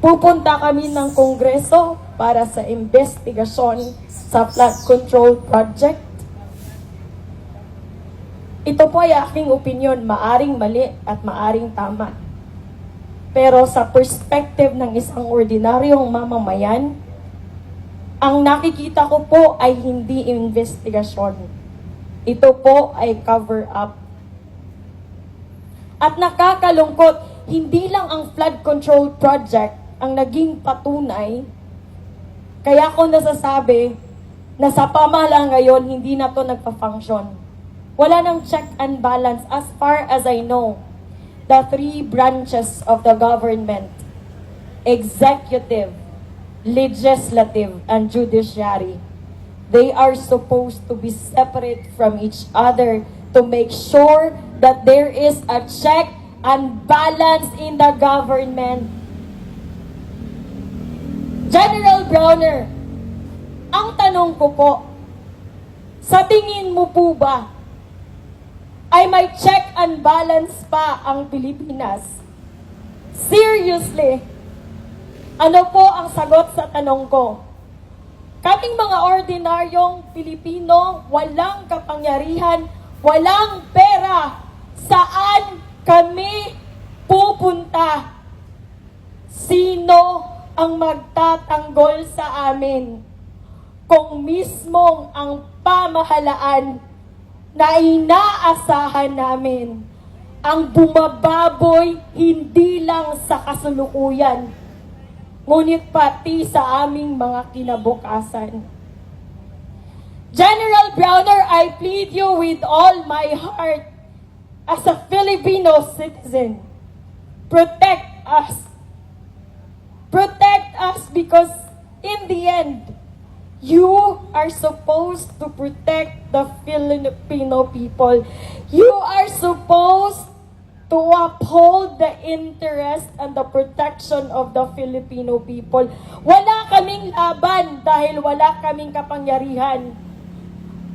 pupunta kami ng Kongreso para sa investigasyon sa flood control project. Ito po ay aking opinyon, maaring mali at maaring tama. Pero sa perspective ng isang ordinaryong mamamayan, ang nakikita ko po ay hindi investigasyon. Ito po ay cover-up. At nakakalungkot, hindi lang ang flood control project ang naging patunay. Kaya ako nasasabi na sa pamahalaan ngayon, hindi na to nagpa-function. Wala nang check and balance as far as I know. The three branches of the government, executive, legislative, and judiciary, they are supposed to be separate from each other to make sure that there is a check and balance in the government. General Browner, ang tanong ko po, sa tingin mo po ba ay may check and balance pa ang Pilipinas? Seriously, ano po ang sagot sa tanong ko? Kaming mga ordinaryong Pilipino, walang kapangyarihan, walang pera, saan kami pupunta? Sino ang magtatanggol sa amin kung mismong ang pamahalaan na inaasahan namin ang bumababoy hindi lang sa kasulukuyan, ngunit pati sa aming mga kinabukasan. General Browner, I plead you with all my heart as a Filipino citizen. Protect us. Protect us because in the end, you are supposed to protect the Filipino people. You are supposed to uphold the interest and the protection of the Filipino people. Wala kaming laban dahil wala kaming kapangyarihan.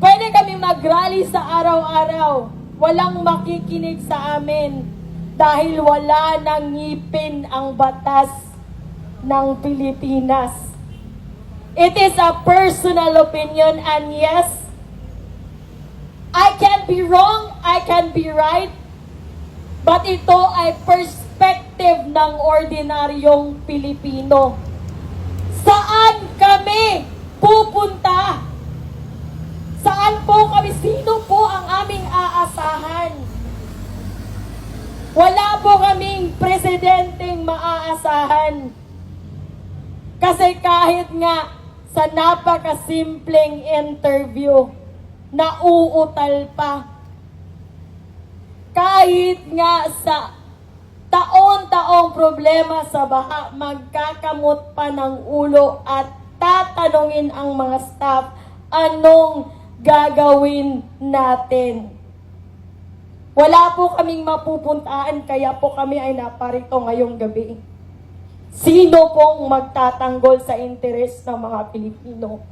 Pwede kaming mag-rally sa araw-araw. Walang makikinig sa amin dahil wala nang ngipin ang batas ng Pilipinas. It is a personal opinion, and yes, I can be wrong, I can be right, but ito ay perspective ng ordinaryong Pilipino. Saan kami pupunta? Saan po kami? Sino po ang aming aasahan? Wala po kaming presidenteng maaasahan. Kasi kahit nga sa napakasimpleng interview, nauutal pa. Kahit nga sa taon-taong problema sa baha, magkakamot pa ng ulo at tatanungin ang mga staff, anong gagawin natin? Wala po kaming mapupuntaan, kaya po kami ay naparito ngayong gabi. Sino pong magtatanggol sa interes ng mga Pilipino?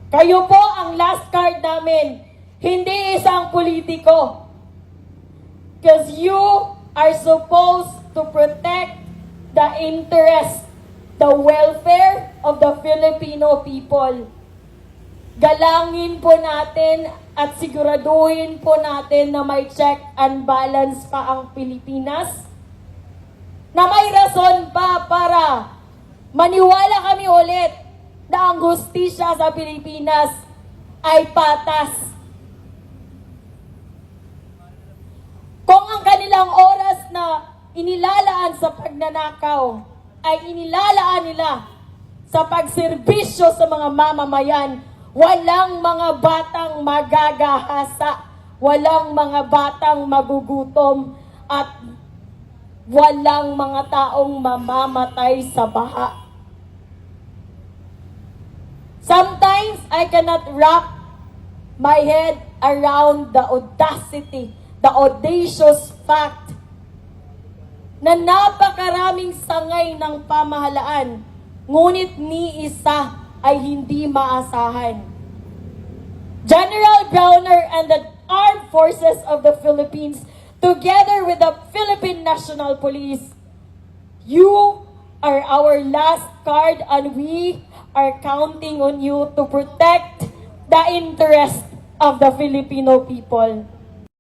Kayo po ang last card namin, hindi isang politiko. Because you are supposed to protect the interest, the welfare of the Filipino people. Galangin po natin at siguraduhin po natin na may check and balance pa ang Pilipinas, na may rason pa para maniwala kami ulit na ang hustisya sa Pilipinas ay patas. Kung ang kanilang oras na inilalaan sa pagnanakaw ay inilalaan nila sa pagserbisyo sa mga mamamayan, walang mga batang magagahasa, walang mga batang magugutom, at walang mga taong mamamatay sa baha. Sometimes I cannot wrap my head around the audacity, the audacious fact na napakaraming sangay ng pamahalaan, ngunit ni isa ay hindi maasahan. General Browner and the Armed Forces of the Philippines, together with the Philippine National Police, you are our last card and we are counting on you to protect the interest of the Filipino people.